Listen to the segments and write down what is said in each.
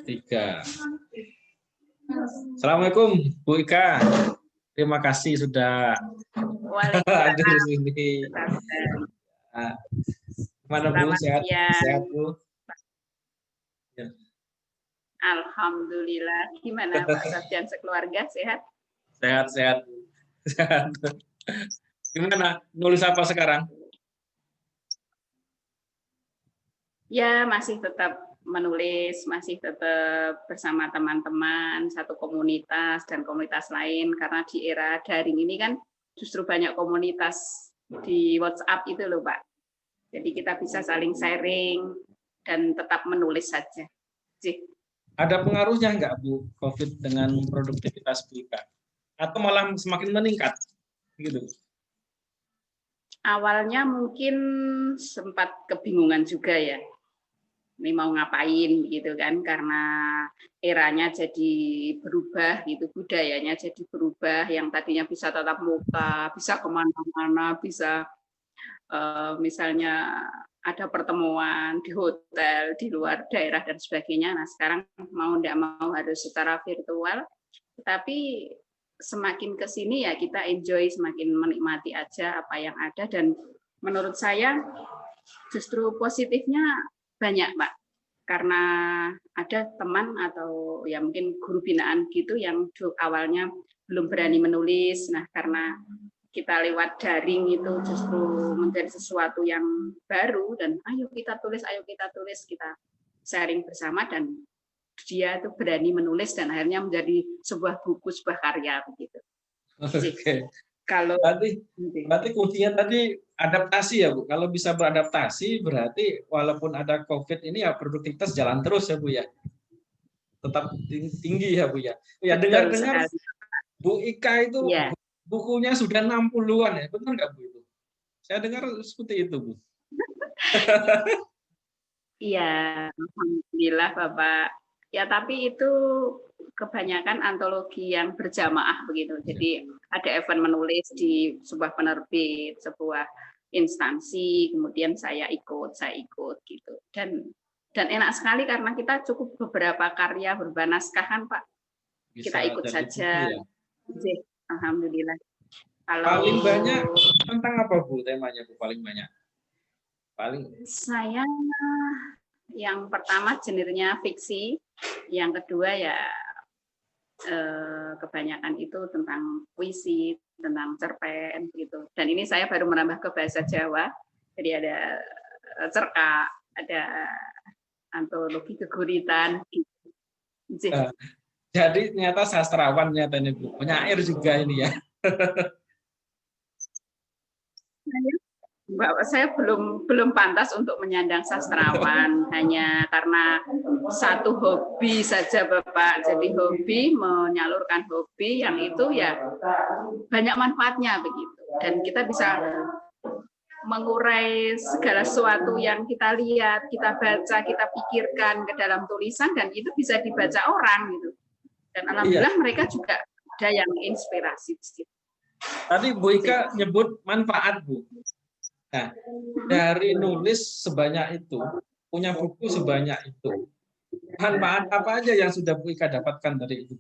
Tiga. Assalamualaikum Bu Ika. Terima kasih sudah hadir di sini. Gimana Bu? Sehat Bu? Ya. Alhamdulillah. Gimana Pak Sabdian sekeluarga sehat? Sehat. Gimana? Nulis apa sekarang? Ya, masih tetap menulis, masih tetap bersama teman-teman, satu komunitas dan komunitas lain, karena di era daring ini kan justru banyak komunitas di WhatsApp itu loh Pak. Jadi kita bisa saling sharing dan tetap menulis saja. Ada pengaruhnya nggak Bu COVID dengan produktivitas Bu Ika? Atau malah semakin meningkat? Gitu. Awalnya mungkin sempat kebingungan juga ya. Ini mau ngapain gitu kan, karena eranya jadi berubah gitu, budayanya jadi berubah, yang tadinya bisa tatap muka, bisa kemana-mana, bisa misalnya ada pertemuan di hotel, di luar daerah dan sebagainya. Nah sekarang mau tidak mau harus secara virtual, tapi semakin ke sini ya kita enjoy, semakin menikmati aja apa yang ada, dan menurut saya justru positifnya banyak Pak, karena ada teman atau ya mungkin guru binaan gitu yang awalnya belum berani menulis, nah karena kita lewat daring itu justru menjadi sesuatu yang baru, dan ayo kita tulis, kita sharing bersama, dan dia itu berani menulis dan akhirnya menjadi sebuah buku, sebuah karya begitu. Oke. Kalau berarti kuncinya tadi adaptasi ya Bu. Kalau bisa beradaptasi berarti walaupun ada COVID ini ya produktivitas jalan terus ya Bu ya. Tetap tinggi ya Bu ya. Ya dengar-dengar Bu Ika itu ya, bukunya sudah 60-an ya. Benar nggak Bu itu? Saya dengar seperti itu Bu. Iya, alhamdulillah Bapak. Ya tapi itu kebanyakan antologi yang berjamaah begitu. Jadi ada event menulis di sebuah penerbit, sebuah instansi, kemudian saya ikut gitu. Dan enak sekali karena kita cukup beberapa karya berbahan naskah kan Pak. Kita ikut saja. Ya? Alhamdulillah. Kalau paling banyak tentang apa Bu temanya Bu paling banyak? Saya yang pertama jenisnya fiksi, yang kedua ya kebanyakan itu tentang puisi, tentang cerpen gitu. Dan ini saya baru menambah ke bahasa Jawa, jadi ada cerkak, ada antologi keguritan. Jadi ternyata sastrawan nyata ini Bu, penyair juga ini ya. Saya belum pantas untuk menyandang sastrawan, hanya karena satu hobi saja Bapak. Jadi hobi, menyalurkan hobi yang itu ya banyak manfaatnya begitu. Dan kita bisa mengurai segala sesuatu yang kita lihat, kita baca, kita pikirkan ke dalam tulisan, dan itu bisa dibaca orang gitu. Dan alhamdulillah mereka juga ada yang inspirasi. Tadi Bu Ika nyebut manfaat Bu. Nah, dari nulis sebanyak itu, punya buku sebanyak itu, manfaat apa aja yang sudah Bu Ika dapatkan dari itu?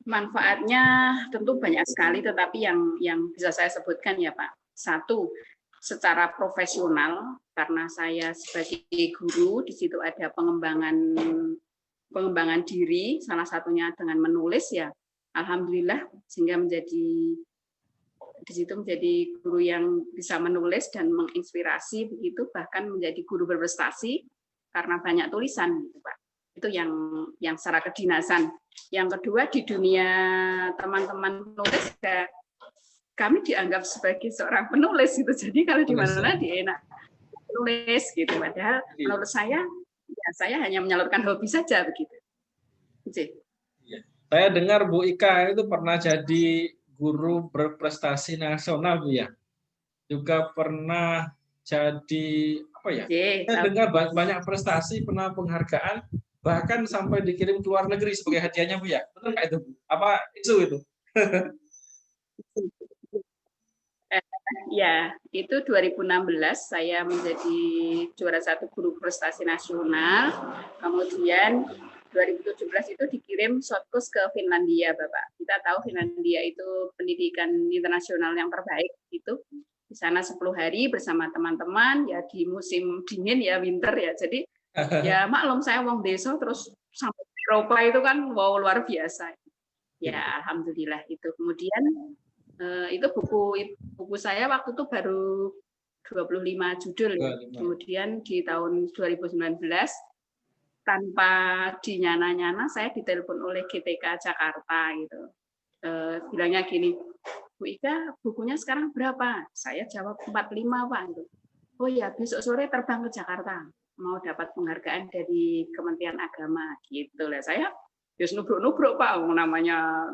Manfaatnya tentu banyak sekali, tetapi yang bisa saya sebutkan ya Pak. Satu, secara profesional, karena saya sebagai guru, di situ ada pengembangan diri, salah satunya dengan menulis ya, alhamdulillah, sehingga di situ menjadi guru yang bisa menulis dan menginspirasi begitu, bahkan menjadi guru berprestasi karena banyak tulisan gitu Pak. Itu yang secara kedinasan. Yang kedua, di dunia teman-teman penulis ya, kami dianggap sebagai seorang penulis gitu. Jadi kalau di mana dia enak tulis gitu, padahal menurut saya ya saya hanya menyalurkan hobi saja begitu. Saya dengar Bu Ika itu pernah jadi guru berprestasi nasional Bu ya. Juga pernah jadi apa ya? Saya dengar banyak prestasi, pernah penghargaan, bahkan sampai dikirim ke luar negeri sebagai hadiahnya Bu ya. Betul nggak itu Bu? Apa isu itu? Ya, itu 2016 saya menjadi juara 1 guru prestasi nasional. Kemudian 2017 itu dikirim shortcourse ke Finlandia, Bapak. Kita tahu Finlandia itu pendidikan internasional yang terbaik itu. Di sana 10 hari bersama teman-teman ya di musim dingin ya, winter ya. Jadi ya maklum saya wong desa terus sampai Eropa itu kan wow luar biasa. Ya, alhamdulillah itu. Kemudian itu buku saya waktu itu baru 25 judul. Kemudian di tahun 2019 tanpa dinyana-nyana saya ditelepon oleh GTK Jakarta gitu. Bilangnya gini, Bu Ika, bukunya sekarang berapa? Saya jawab 45, Pak. Gitu. Oh ya, besok sore terbang ke Jakarta. Mau dapat penghargaan dari Kementerian Agama gitu lah. Saya terus nubruk-nubruk Pak, namanya.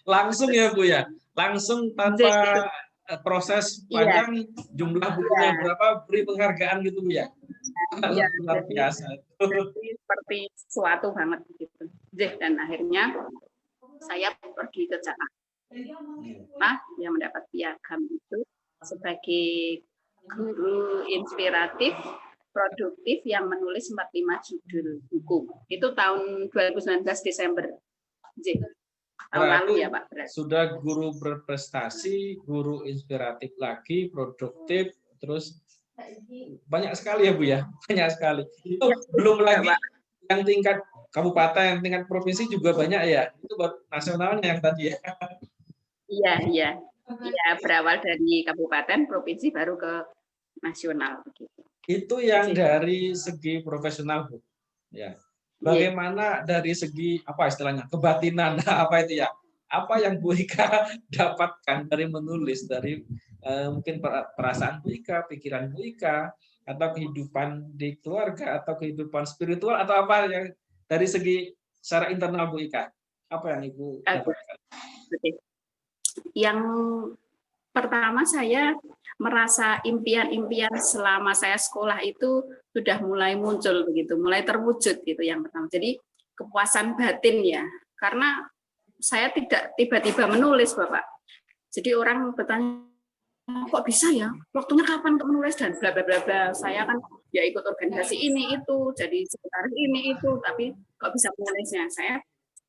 Langsung ya Bu ya, langsung tanpa proses panjang, jumlah bukunya berapa, beri penghargaan gitu Bu ya. Ya, luar biasa. Seperti sesuatu banget gitu. Dan akhirnya saya pergi ke Jakarta yang mendapat piagam itu sebagai guru inspiratif produktif yang menulis 45 judul buku. Itu tahun 2019 Desember. Tahun lalu ya Pak. Sudah guru berprestasi, guru inspiratif lagi, produktif, terus banyak sekali ya Bu ya, banyak sekali. Itu ya, belum lagi Pak. Yang tingkat kabupaten, tingkat provinsi juga banyak ya. Itu baru nasionalnya yang tadi ya. Iya, iya. Iya, berawal dari kabupaten, provinsi baru ke nasional begitu. Itu yang dari segi profesional Bu. Ya. Bagaimana dari segi apa istilahnya kebatinan apa itu ya? Apa yang Bu Ika dapatkan dari menulis, dari mungkin perasaan Bu Ika, pikiran Bu Ika, atau kehidupan di keluarga, atau kehidupan spiritual, atau apa yang dari segi secara internal Bu Ika? Apa yang Ibu dapatkan? Yang pertama saya merasa impian-impian selama saya sekolah itu sudah mulai muncul begitu, mulai terwujud gitu yang pertama. Jadi kepuasan batin ya, karena saya tidak tiba-tiba menulis Bapak. Jadi orang bertanya, kok bisa ya? Waktunya kapan untuk menulis dan bla bla bla bla. Saya kan ya ikut organisasi ini itu, jadi sekretaris ini itu, tapi kok bisa menulisnya? Saya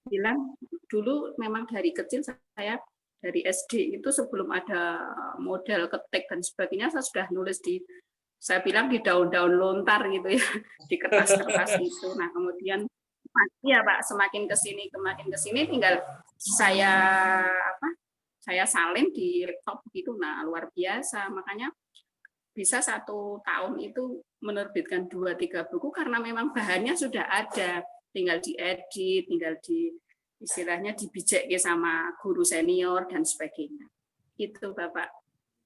bilang dulu memang dari kecil saya dari SD itu sebelum ada model ketik dan sebagainya saya sudah nulis saya bilang di daun-daun lontar gitu ya, di kertas-kertas itu. Nah kemudian ya Pak semakin kesini tinggal saya salin di laptop gitu. Nah luar biasa, makanya bisa 1 tahun itu menerbitkan 2-3 buku karena memang bahannya sudah ada, tinggal diedit, tinggal istilahnya dibijak sama guru senior dan sebagainya. Itu Bapak.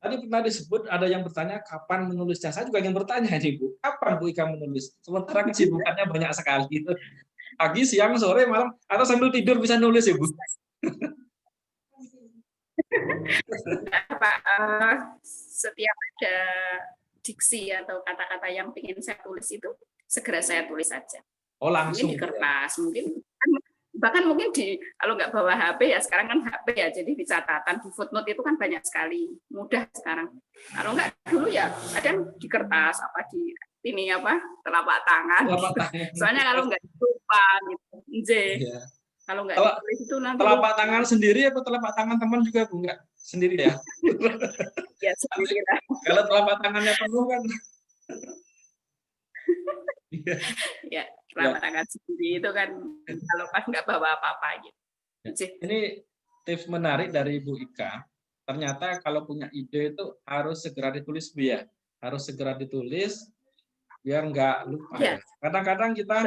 Tadi pernah disebut ada yang bertanya kapan menulisnya. Saya juga ingin bertanya nih Bu, kapan Bu Ika menulis? Sementara kesibukannya banyak sekali. Pagi, siang, sore, malam, atau sambil tidur bisa nulis ya Bu? Pak, setiap ada diksi atau kata-kata yang ingin saya tulis itu segera saya tulis saja. Oh langsung. Mungkin di kertas, bahkan mungkin kalau nggak bawa HP ya sekarang kan HP ya, jadi di catatan di footnote itu kan banyak sekali, mudah sekarang. Kalau nggak dulu ya ada di kertas di telapak tangan. Soalnya kalau nggak lupa gitu. Iya. Kalau nggak ditulis itu nanti telapak tangan sendiri atau telapak tangan teman juga Bu? Nggak sendiri ya? Ya sendiri lah. Kalau telapak tangannya penuh kan. Ya telapak tangan sendiri itu kan kalau pas nggak bawa apa-apa gitu. Ini tips menarik dari Bu Ika. Ternyata kalau punya ide itu harus segera ditulis Bu ya. Harus segera ditulis biar nggak lupa ya. Kadang-kadang kita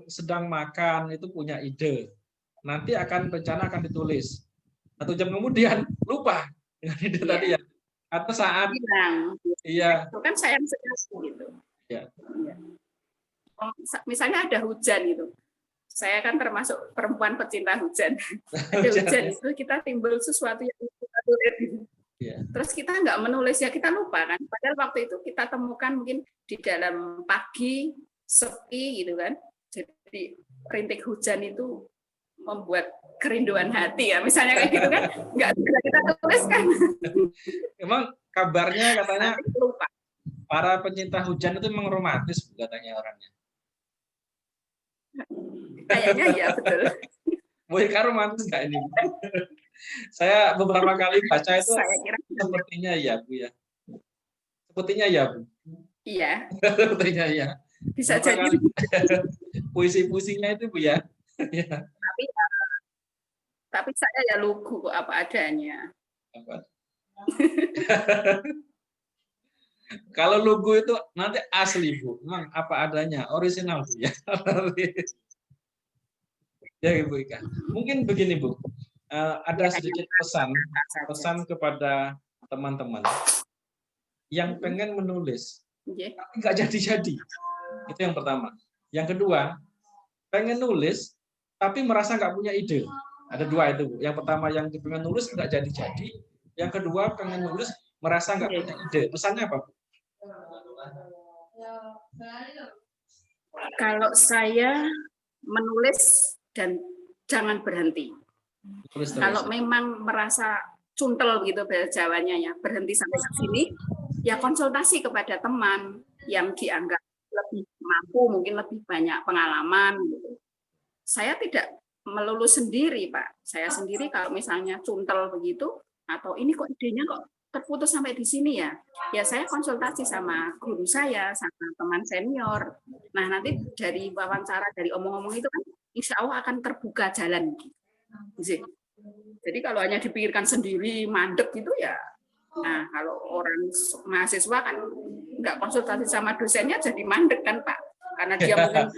sedang makan itu punya ide. Nanti rencana akan ditulis. 1 jam kemudian lupa dengan ide tadi ya. Atau saat iya. Itu kan sayang sekali gitu. Ya. Misalnya ada hujan gitu. Saya kan termasuk perempuan pecinta hujan. Ada hujan itu kita timbul sesuatu yang kita tulis. Terus kita nggak menulis ya kita lupa kan. Padahal waktu itu kita temukan mungkin di dalam pagi sepi gitu kan. Jadi rintik hujan itu membuat kerinduan hati ya, misalnya kayak gitu kan, nggak bisa kita tuliskan. Emang kabarnya katanya Lupa. para pencinta hujan itu memang romantis, katanya orangnya. Kayaknya ya, betul. Bu Ika romantis nggak ini? Saya beberapa kali baca itu Saya kira sepertinya ya, Bu ya. Sepertinya ya, Bu. iya. Sepertinya ya. Bisa jadi. Puisi-puisinya itu, Bu ya. Tapi saya ya lugu apa adanya. Apa? Kalau lugu itu nanti asli, Bu. Memang apa adanya, orisinal, Bu ya. Ya, Bu Ika. Mungkin begini, Bu. Ada sedikit pesan kepada teman-teman yang pengen menulis, tapi nggak jadi-jadi. Itu yang pertama. Yang kedua, pengen nulis, tapi merasa nggak punya ide. Ada dua itu. Yang pertama yang pengen nulis nggak jadi-jadi. Yang kedua pengen nulis merasa nggak punya ide. Pesannya apa, Bu? Kalau saya menulis dan jangan berhenti. Kalau memang merasa cuntel gitu bahasa Jawanya ya, berhenti sampai sini, ya konsultasi kepada teman yang dianggap lebih mampu, mungkin lebih banyak pengalaman. Gitu. Saya tidak melulu sendiri, Pak. Saya sendiri kalau misalnya cuntel begitu, atau ini kok idenya kok terputus sampai di sini ya, ya saya konsultasi sama guru saya, sama teman senior. Nah nanti dari wawancara, dari omong-omong itu kan, insya Allah akan terbuka jalan. Jadi kalau hanya dipikirkan sendiri, mandek gitu ya. Nah kalau orang mahasiswa kan nggak konsultasi sama dosennya jadi mandek kan Pak, karena dia mungkin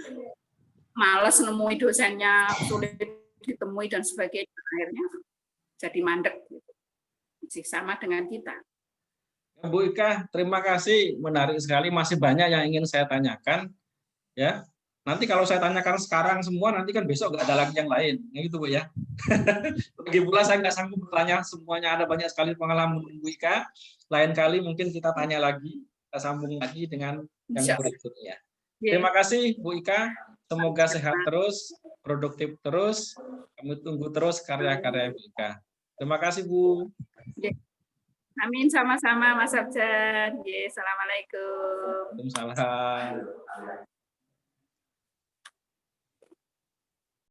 malas nemui dosennya, sulit ditemui dan sebagainya, akhirnya jadi mandek. Sama dengan kita. Bu Ika, terima kasih, menarik sekali. Masih banyak yang ingin saya tanyakan, ya. Nanti kalau saya tanyakan sekarang semua, nanti kan besok nggak ada lagi yang lain, gitu Bu ya. Lagi pula saya nggak sanggup bertanya semuanya, ada banyak sekali pengalaman Bu Ika. Lain kali mungkin kita tanya lagi, kita sambung lagi dengan yang berikutnya. Terima kasih Bu Ika, semoga sehat terus, produktif terus. Kami tunggu terus karya-karya Bu Ika. Terima kasih Bu. Amin, sama-sama Mas Abjan. Assalamualaikum. Waalaikumsalam.